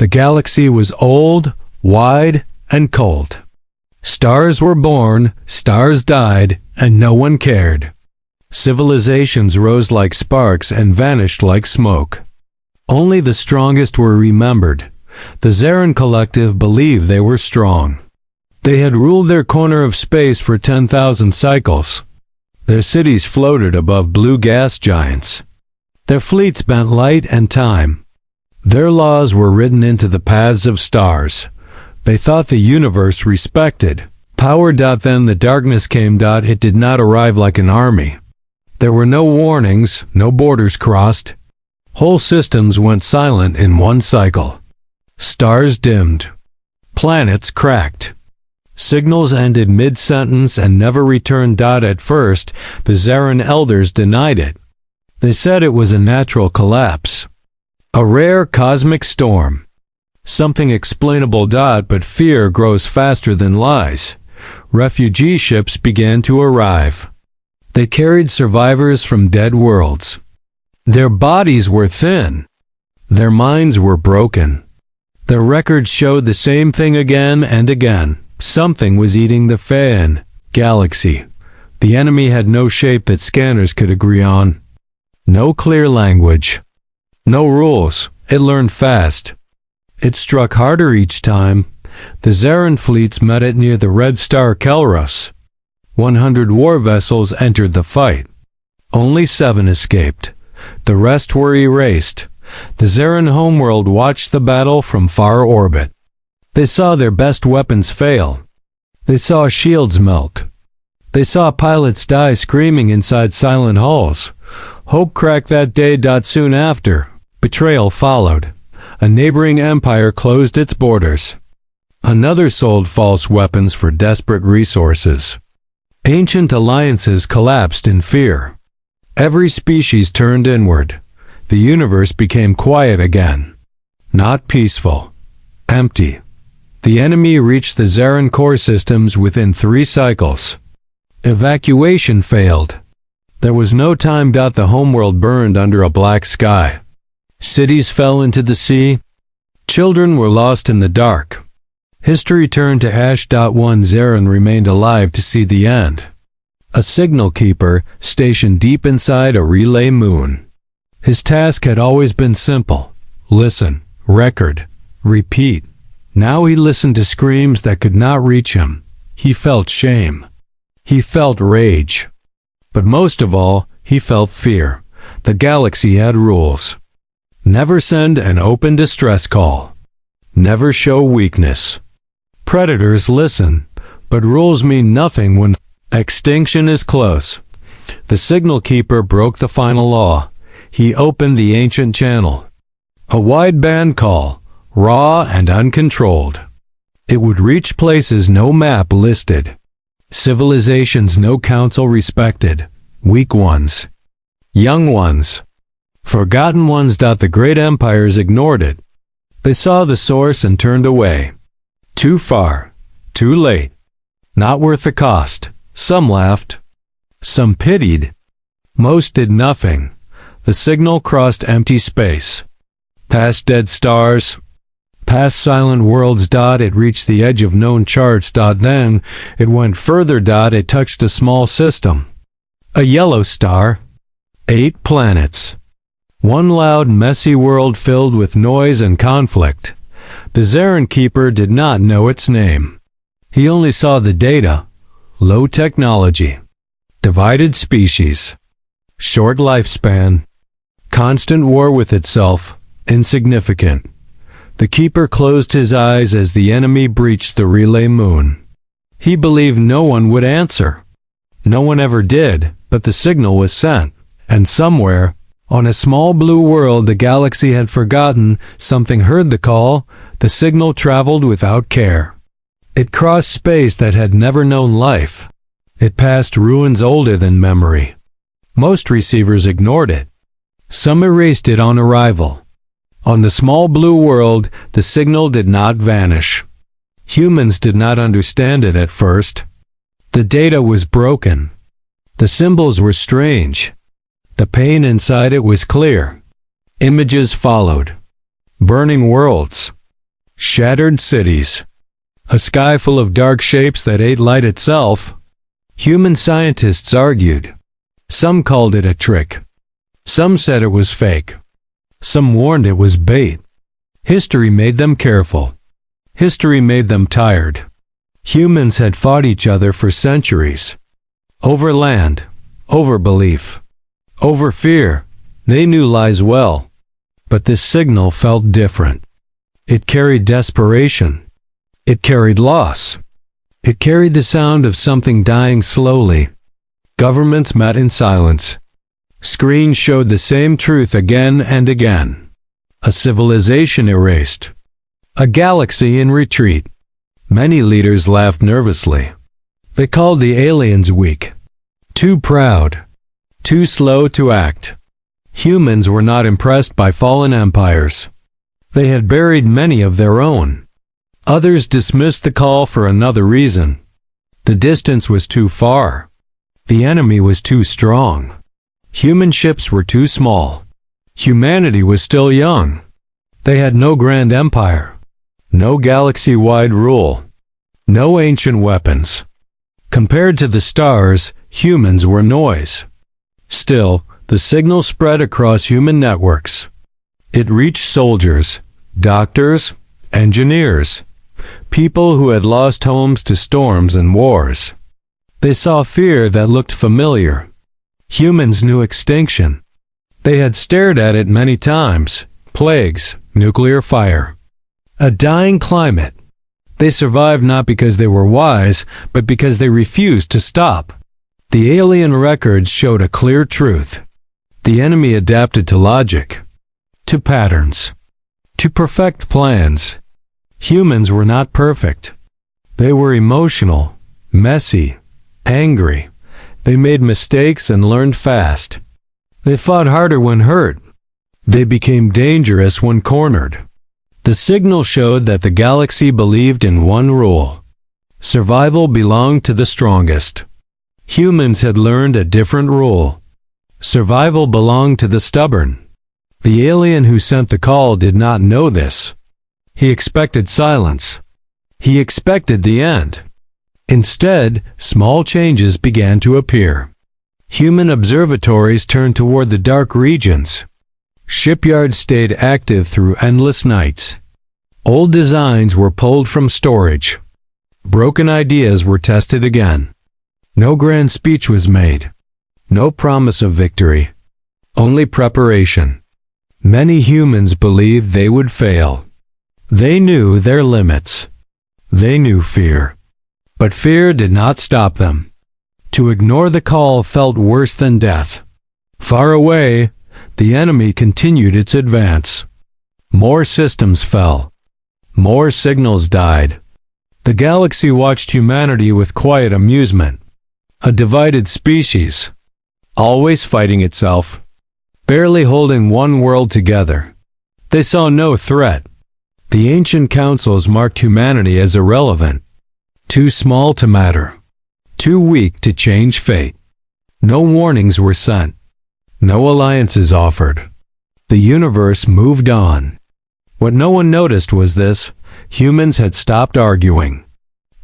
The galaxy was old, wide, and cold. Stars were born, stars died, and no one cared. Civilizations rose like sparks and vanished like smoke. Only the strongest were remembered. The Zarin Collective believed they were strong. They had ruled their corner of space for 10,000 cycles. Their cities floated above blue gas giants. Their fleets bent light and time. Their laws were written into the paths of stars. They thought the universe respected power. Then the darkness came. It did not arrive like an army. There were no warnings, no borders crossed. Whole systems went silent in one cycle. Stars dimmed. Planets cracked. Signals ended mid-sentence and never returned. At first, the Zarin elders denied it. They said it was a natural collapse. A rare cosmic storm. Something explainable. But fear grows faster than lies. Refugee ships began to arrive. They carried survivors from dead worlds. Their bodies were thin. Their minds were broken. Their records showed the same thing again and again. Something was eating the fan galaxy. The enemy had no shape that scanners could agree on. No clear language. No rules. It learned fast. It struck harder each time. The Zarin fleets met it near the Red Star Kelros. 100 war vessels entered the fight. Only 7 escaped. The rest were erased. The Zarin homeworld watched the battle from far orbit. They saw their best weapons fail. They saw shields melt. They saw pilots die screaming inside silent halls. Hope cracked that day. Soon after, betrayal followed. A neighboring empire closed its borders. Another sold false weapons for desperate resources. Ancient alliances collapsed in fear. Every species turned inward. The universe became quiet again. Not peaceful. Empty. The enemy reached the Zarin core systems within 3 cycles. Evacuation failed. There was no time. The homeworld burned under a black sky. Cities fell into the sea. Children were lost in the dark. History turned to ash. One Zarin remained alive to see the end. A signal keeper stationed deep inside a relay moon. His task had always been simple. Listen, record, repeat. Now he listened to screams that could not reach him. He felt shame. He felt rage. But most of all, he felt fear. The galaxy had rules. Never send an open distress call. Never show weakness. Predators listen, but rules mean nothing when extinction is close. The signal keeper broke the final law. He opened the ancient channel. A wideband call, raw and uncontrolled. It would reach places no map listed. Civilizations no council respected. Weak ones. Young ones. Forgotten ones. The great empires ignored it. They saw the source and turned away. Too far. Too late. Not worth the cost. Some laughed. Some pitied. Most did nothing. The signal crossed empty space. Past dead stars. Past silent worlds. It reached the edge of known charts. Then it went further. It touched a small system. A yellow star. 8 planets. One loud, messy world filled with noise and conflict. The Zarin Keeper did not know its name. He only saw the data. Low technology. Divided species. Short lifespan. Constant war with itself. Insignificant. The Keeper closed his eyes as the enemy breached the relay moon. He believed no one would answer. No one ever did, but the signal was sent. And somewhere, on a small blue world the galaxy had forgotten, something heard the call. The signal traveled without care. It crossed space that had never known life. It passed ruins older than memory. Most receivers ignored it. Some erased it on arrival. On the small blue world, the signal did not vanish. Humans did not understand it at first. The data was broken. The symbols were strange. The pain inside it was clear. Images followed. Burning worlds. shattered cities, a sky full of dark shapes that ate light itself. Human scientists argued. Some called it a trick. Some said it was fake. Some warned it was bait. History made them careful. History made them tired. Humans had fought each other for centuries. Over land, over belief, over fear. They knew lies well. But this signal felt different. It carried desperation. It carried loss. It carried the sound of something dying slowly. Governments met in silence. Screens showed the same truth again and again. A civilization erased. A galaxy in retreat. Many leaders laughed nervously. They called the aliens weak. Too proud. Too slow to act. Humans were not impressed by fallen empires. They had buried many of their own. Others dismissed the call for another reason. The distance was too far. The enemy was too strong. Human ships were too small. Humanity was still young. They had no grand empire. No galaxy-wide rule. No ancient weapons. Compared to the stars, humans were noise. Still, the signal spread across human networks. It reached soldiers, doctors, engineers, people who had lost homes to storms and wars. They saw fear that looked familiar. Humans knew extinction. They had stared at it many times. Plagues, nuclear fire. A dying climate. They survived not because they were wise, but because they refused to stop. The alien records showed a clear truth. The enemy adapted to logic, to patterns, to perfect plans. Humans were not perfect. They were emotional, messy, angry. They made mistakes and learned fast. They fought harder when hurt. They became dangerous when cornered. The signal showed that the galaxy believed in one rule. Survival belonged to the strongest. Humans had learned a different rule. Survival belonged to the stubborn. The alien who sent the call did not know this. He expected silence. He expected the end. Instead, small changes began to appear. Human observatories turned toward the dark regions. Shipyards stayed active through endless nights. Old designs were pulled from storage. Broken ideas were tested again. No grand speech was made. No promise of victory. Only preparation. Many humans believed they would fail. They knew their limits. They knew fear. But fear did not stop them. To ignore the call felt worse than death. Far away, the enemy continued its advance. More systems fell. More signals died. The galaxy watched humanity with quiet amusement. A divided species. Always fighting itself. Barely holding one world together. They saw no threat. The ancient councils marked humanity as irrelevant. Too small to matter. Too weak to change fate. No warnings were sent. No alliances offered. The universe moved on. What no one noticed was this: humans had stopped arguing.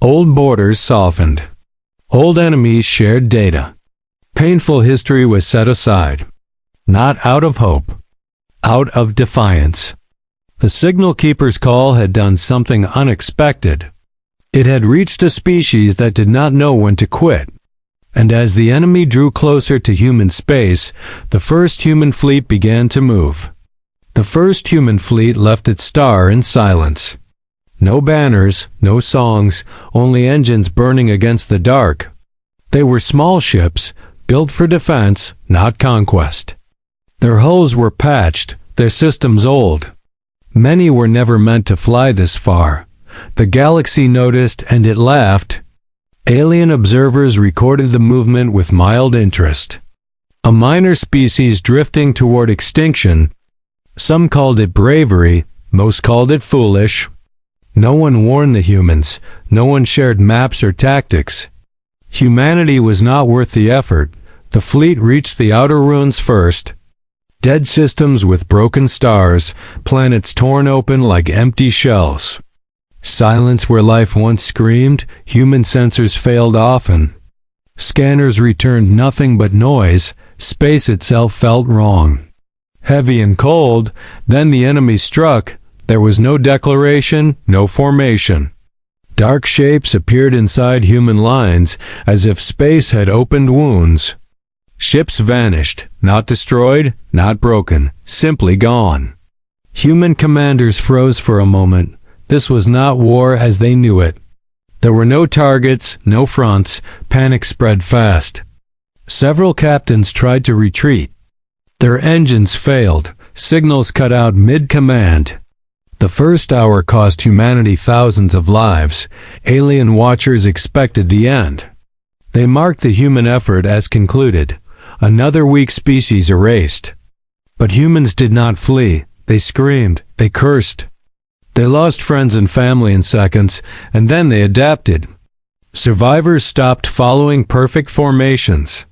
Old borders softened. Old enemies shared data. Painful history was set aside. Not out of hope. Out of defiance. The signal keeper's call had done something unexpected. It had reached a species that did not know when to quit. And as the enemy drew closer to human space, the first human fleet began to move. The first human fleet left its star in silence. No banners, no songs, only engines burning against the dark. They were small ships, built for defense, not conquest. Their hulls were patched, their systems old. Many were never meant to fly this far. The galaxy noticed and it laughed. Alien observers recorded the movement with mild interest. A minor species drifting toward extinction. Some called it bravery, most called it foolish. No one warned the humans, no one shared maps or tactics. Humanity was not worth the effort. The fleet reached the outer ruins first. Dead systems with broken stars, planets torn open like empty shells. Silence where life once screamed, human sensors failed often. Scanners returned nothing but noise, space itself felt wrong. Heavy and cold, then the enemy struck. There was no declaration, no formation. Dark shapes appeared inside human lines, as if space had opened wounds. Ships vanished, not destroyed, not broken, simply gone. Human commanders froze for a moment. This was not war as they knew it. There were no targets, no fronts. Panic spread fast. Several captains tried to retreat. Their engines failed. Signals cut out mid-command. The first hour cost humanity thousands of lives. Alien watchers expected the end. They marked the human effort as concluded. Another weak species erased. But humans did not flee. They screamed. They cursed. They lost friends and family in seconds, and then they adapted. Survivors stopped following perfect formations.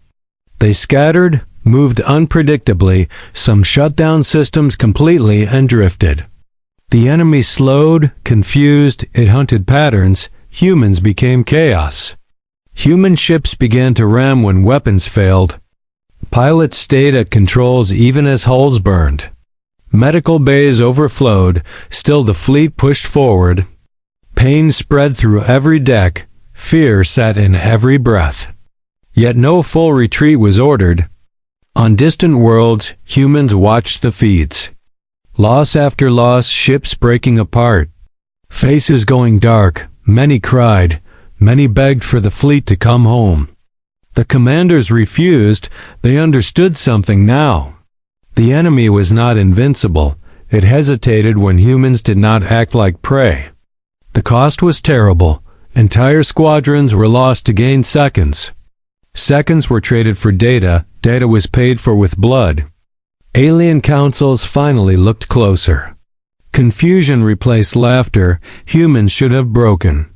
They scattered, moved unpredictably, some shut down systems completely and drifted. The enemy slowed, confused, it hunted patterns. Humans became chaos. Human ships began to ram when weapons failed. Pilots stayed at controls even as hulls burned. Medical bays overflowed, still the fleet pushed forward. Pain spread through every deck, fear sat in every breath. Yet no full retreat was ordered. On distant worlds, humans watched the feeds. Loss after loss, ships breaking apart. Faces going dark, many cried, many begged for the fleet to come home. The commanders refused, they understood something now. The enemy was not invincible. It hesitated when humans did not act like prey. The cost was terrible. Entire squadrons were lost to gain seconds. Seconds were traded for data. Data was paid for with blood. Alien councils finally looked closer. Confusion replaced laughter. Humans should have broken.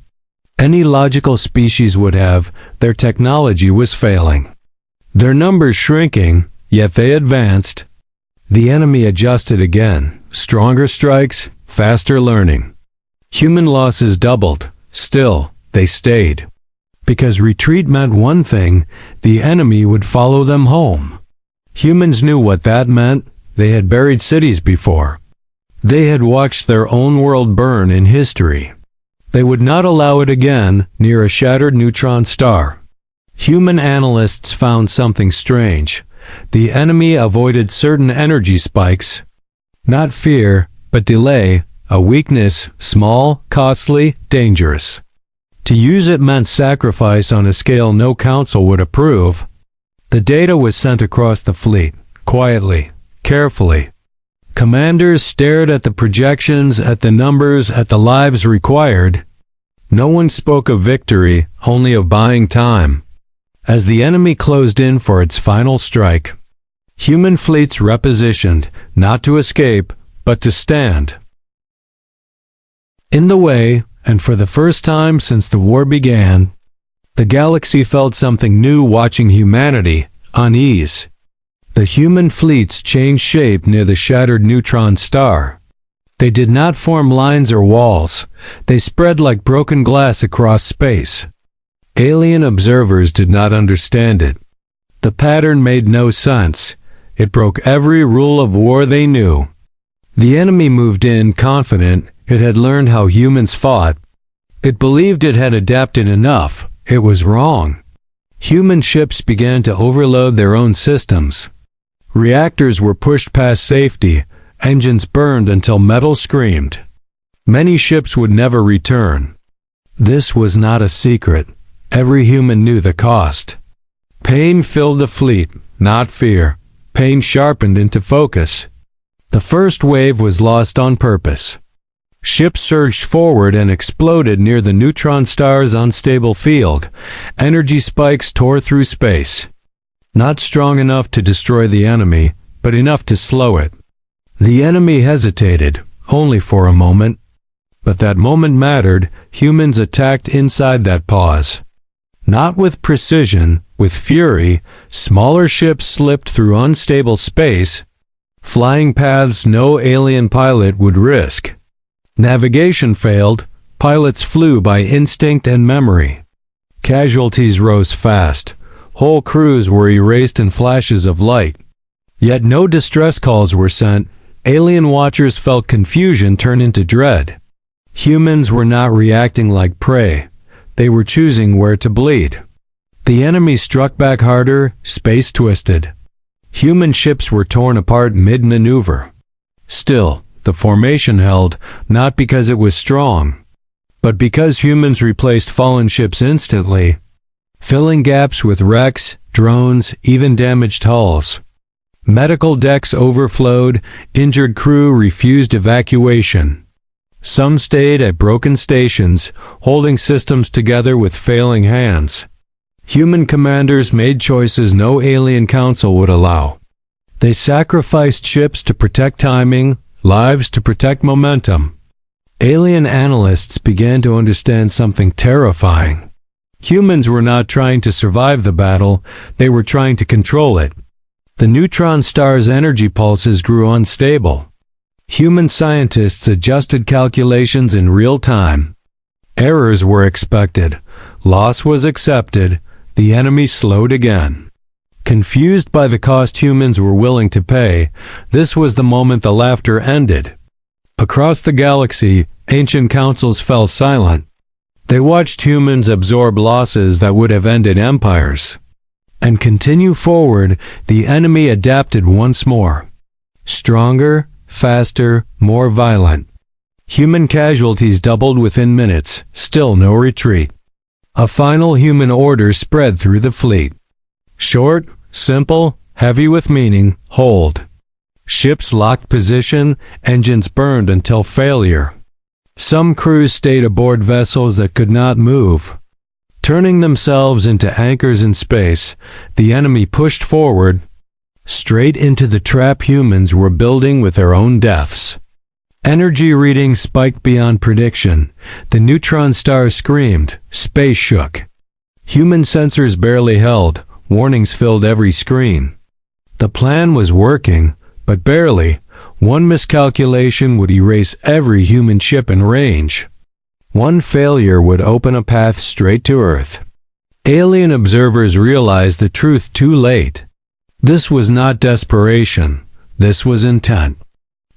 Any logical species would have. Their technology was failing. Their numbers shrinking, yet they advanced. The enemy adjusted again. Stronger strikes, faster learning. Human losses doubled. Still, they stayed. Because retreat meant one thing, the enemy would follow them home. Humans knew what that meant. They had buried cities before. They had watched their own world burn in history. They would not allow it again near a shattered neutron star. Human analysts found something strange. The enemy avoided certain energy spikes. Not fear, but delay, a weakness, small, costly, dangerous. To use it meant sacrifice on a scale no council would approve. The data was sent across the fleet, quietly, carefully. Commanders stared at the projections, at the numbers, at the lives required. No one spoke of victory, only of buying time. As the enemy closed in for its final strike, human fleets repositioned, not to escape, but to stand. In the way, and for the first time since the war began, the galaxy felt something new watching humanity, unease. The human fleets changed shape near the shattered neutron star. They did not form lines or walls. They spread like broken glass across space. Alien observers did not understand it. The pattern made no sense. It broke every rule of war they knew. The enemy moved in confident. It had learned how humans fought. It believed it had adapted enough. It was wrong. Human ships began to overload their own systems. Reactors were pushed past safety. Engines burned until metal screamed. Many ships would never return. This was not a secret. Every human knew the cost. Pain filled the fleet, not fear. Pain sharpened into focus. The first wave was lost on purpose. Ships surged forward and exploded near the neutron star's unstable field. Energy spikes tore through space. Not strong enough to destroy the enemy, but enough to slow it. The enemy hesitated, only for a moment. But that moment mattered. Humans attacked inside that pause. Not with precision, with fury. Smaller ships slipped through unstable space. Flying paths no alien pilot would risk. Navigation failed. Pilots flew by instinct and memory. Casualties rose fast. Whole crews were erased in flashes of light. Yet no distress calls were sent. Alien watchers felt confusion turn into dread. Humans were not reacting like prey. They were choosing where to bleed. The enemy struck back harder, space twisted. Human ships were torn apart mid-maneuver. Still, the formation held, not because it was strong, but because humans replaced fallen ships instantly, filling gaps with wrecks, drones, even damaged hulls. Medical decks overflowed, injured crew refused evacuation. Some stayed at broken stations, holding systems together with failing hands. Human commanders made choices no alien council would allow. They sacrificed ships to protect timing, lives to protect momentum. Alien analysts began to understand something terrifying. Humans were not trying to survive the battle, they were trying to control it. The neutron star's energy pulses grew unstable. Human scientists adjusted calculations in real time. Errors were expected. Loss was accepted. The enemy slowed again. Confused by the cost humans were willing to pay, this was the moment the laughter ended. Across the galaxy, ancient councils fell silent. They watched humans absorb losses that would have ended empires. And continue forward, the enemy adapted once more. Stronger, faster, more violent. Human casualties doubled within minutes, still no retreat. A final human order spread through the fleet. Short, simple, heavy with meaning, hold. Ships locked position, engines burned until failure. Some crews stayed aboard vessels that could not move. Turning themselves into anchors in space, the enemy pushed forward, straight into the trap humans were building with their own deaths. Energy readings spiked beyond prediction. The neutron star screamed. Space shook. Human sensors barely held. Warnings filled every screen. The plan was working, but barely. One miscalculation would erase every human ship in range. One failure would open a path straight to Earth. Alien observers realized the truth too late. This was not desperation. This was intent.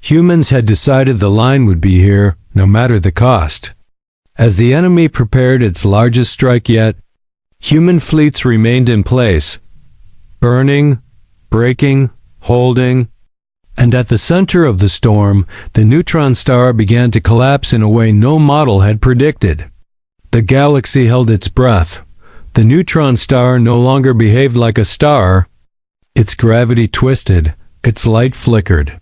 Humans had decided the line would be here, no matter the cost. As the enemy prepared its largest strike yet, human fleets remained in place, burning, breaking, holding, and at the center of the storm, the neutron star began to collapse in a way no model had predicted. The galaxy held its breath. The neutron star no longer behaved like a star. Its gravity twisted, its light flickered.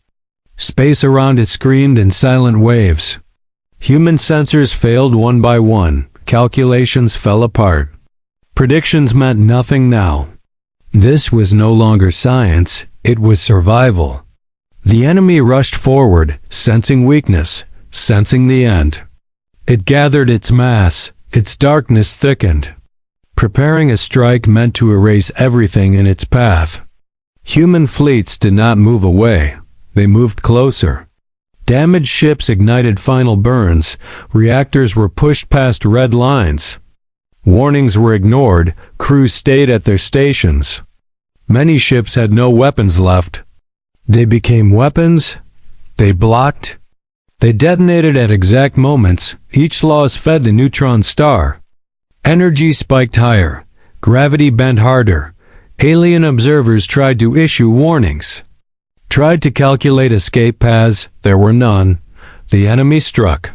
Space around it screamed in silent waves. Human sensors failed one by one. Calculations fell apart. Predictions meant nothing now. This was no longer science, it was survival. The enemy rushed forward, sensing weakness, sensing the end. It gathered its mass, its darkness thickened. Preparing a strike meant to erase everything in its path. Human fleets did not move away, they moved closer. Damaged ships ignited final burns, reactors were pushed past red lines. Warnings were ignored, crews stayed at their stations. Many ships had no weapons left. They became weapons, they blocked, they detonated at exact moments, each loss fed the neutron star. Energy spiked higher, gravity bent harder. Alien observers tried to issue warnings. Tried to calculate escape paths, there were none. The enemy struck.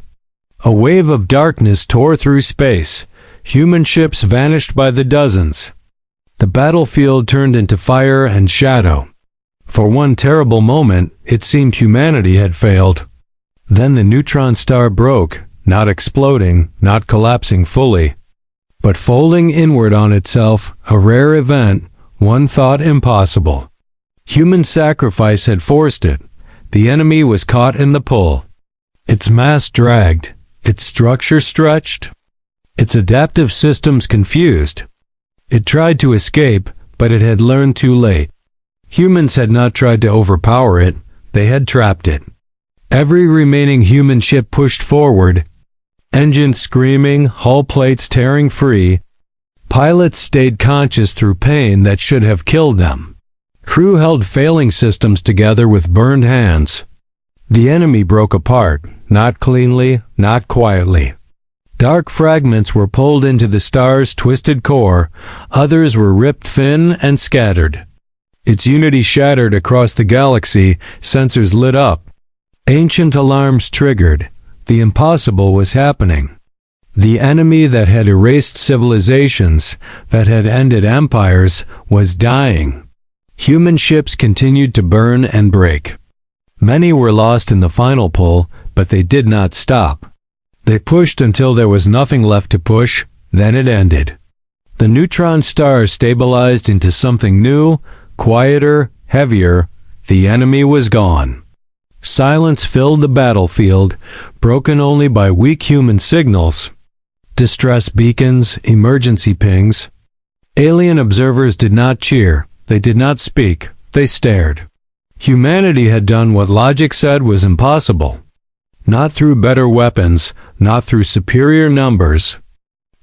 A wave of darkness tore through space. Human ships vanished by the dozens. The battlefield turned into fire and shadow. For one terrible moment, it seemed humanity had failed. Then the neutron star broke, not exploding, not collapsing fully, but folding inward on itself, a rare event, one thought impossible. Human sacrifice had forced it. The enemy was caught in the pull. Its mass dragged, its structure stretched, its adaptive systems confused. It tried to escape, but it had learned too late. Humans had not tried to overpower it, they had trapped it. Every remaining human ship pushed forward. Engines screaming, hull plates tearing free. Pilots stayed conscious through pain that should have killed them. Crew held failing systems together with burned hands. The enemy broke apart, not cleanly, not quietly. Dark fragments were pulled into the star's twisted core, others were ripped thin and scattered. Its unity shattered across the galaxy, sensors lit up. Ancient alarms triggered. The impossible was happening. The enemy that had erased civilizations, that had ended empires, was dying. Human ships continued to burn and break. Many were lost in the final pull, but they did not stop. They pushed until there was nothing left to push, then it ended. The neutron star stabilized into something new, quieter, heavier. The enemy was gone. Silence filled the battlefield, broken only by weak human signals. Distress beacons, emergency pings. Alien observers did not cheer, they did not speak, they stared. Humanity had done what logic said was impossible. Not through better weapons, not through superior numbers,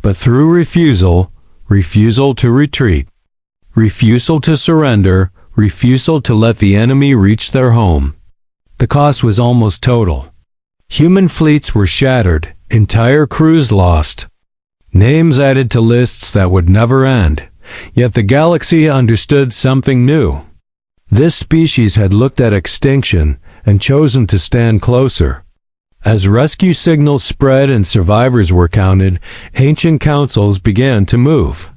but through refusal, refusal to retreat, refusal to surrender, refusal to let the enemy reach their home. The cost was almost total. Human fleets were shattered, entire crews lost. Names added to lists that would never end, yet the galaxy understood something new. This species had looked at extinction and chosen to stand closer. As rescue signals spread and survivors were counted, ancient councils began to move.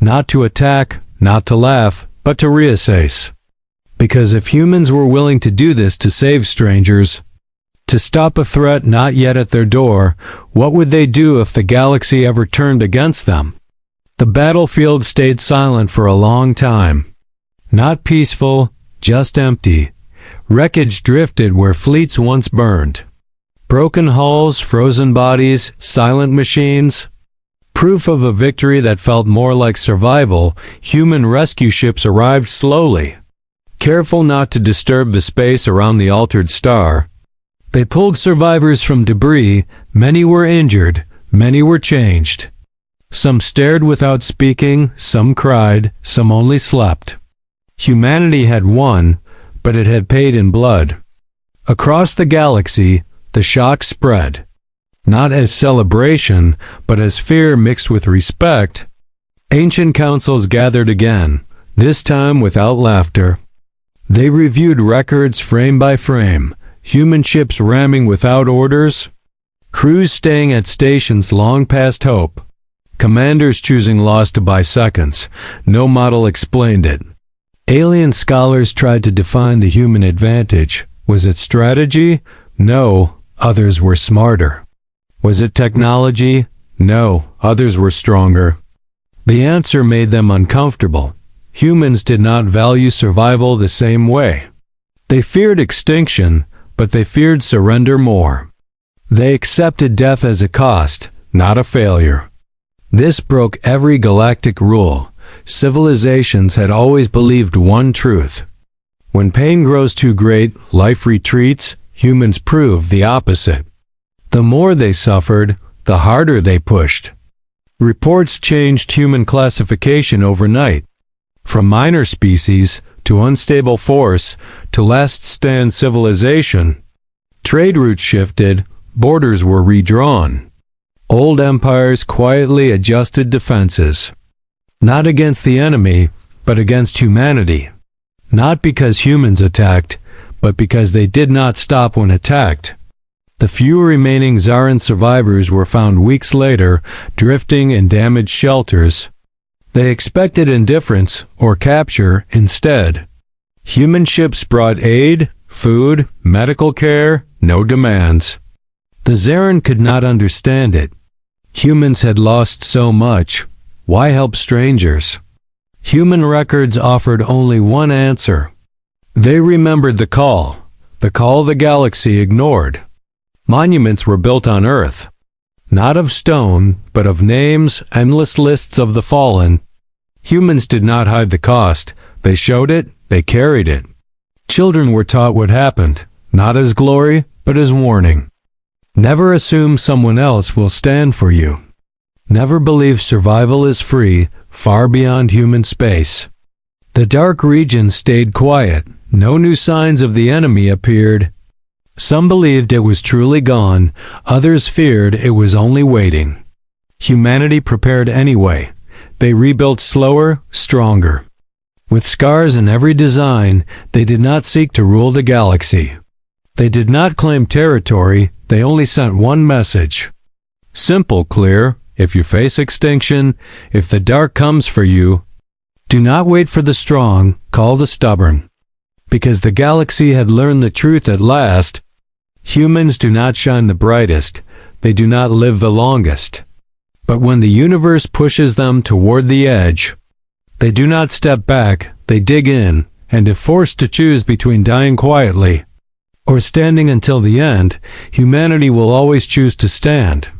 Not to attack, not to laugh, but to reassess. Because if humans were willing to do this to save strangers, to stop a threat not yet at their door, what would they do if the galaxy ever turned against them? The battlefield stayed silent for a long time. Not peaceful, just empty. Wreckage drifted where fleets once burned. Broken hulls, frozen bodies, silent machines. Proof of a victory that felt more like survival, human rescue ships arrived slowly. Careful not to disturb the space around the altered star. They pulled survivors from debris, many were injured, many were changed. Some stared without speaking, some cried, some only slept. Humanity had won, but it had paid in blood. Across the galaxy, the shock spread. Not as celebration, but as fear mixed with respect. Ancient councils gathered again, this time without laughter. They reviewed records frame by frame, human ships ramming without orders, crews staying at stations long past hope, commanders choosing loss to buy seconds. No model explained it. Alien scholars tried to define the human advantage. Was it strategy? No. Others were smarter. Was it technology? No, others were stronger. The answer made them uncomfortable. Humans did not value survival the same way. They feared extinction, but they feared surrender more. They accepted death as a cost, not a failure. This broke every galactic rule. Civilizations had always believed one truth. When pain grows too great, life retreats. Humans proved the opposite. The more they suffered, the harder they pushed. Reports changed human classification overnight. From minor species, to unstable force, to last stand civilization. Trade routes shifted, borders were redrawn. Old empires quietly adjusted defenses. Not against the enemy, but against humanity. Not because humans attacked, but because they did not stop when attacked. The few remaining Zaran survivors were found weeks later, drifting in damaged shelters. They expected indifference or capture instead. Human ships brought aid, food, medical care, no demands. The Zaran could not understand it. Humans had lost so much. Why help strangers? Human records offered only one answer. They remembered the call the galaxy ignored. Monuments were built on Earth, not of stone, but of names, endless lists of the fallen. Humans did not hide the cost. They showed it, they carried it. Children were taught what happened, not as glory, but as warning. Never assume someone else will stand for you. Never believe survival is free, far beyond human space. The dark region stayed quiet. No new signs of the enemy appeared. Some believed it was truly gone, others feared it was only waiting. Humanity prepared anyway. They rebuilt slower, stronger. With scars in every design, they did not seek to rule the galaxy. They did not claim territory, they only sent one message. Simple, clear: if you face extinction, if the dark comes for you, do not wait for the strong, call the stubborn. Because the galaxy had learned the truth at last, humans do not shine the brightest, they do not live the longest. But when the universe pushes them toward the edge, they do not step back, they dig in, and if forced to choose between dying quietly or standing until the end, humanity will always choose to stand.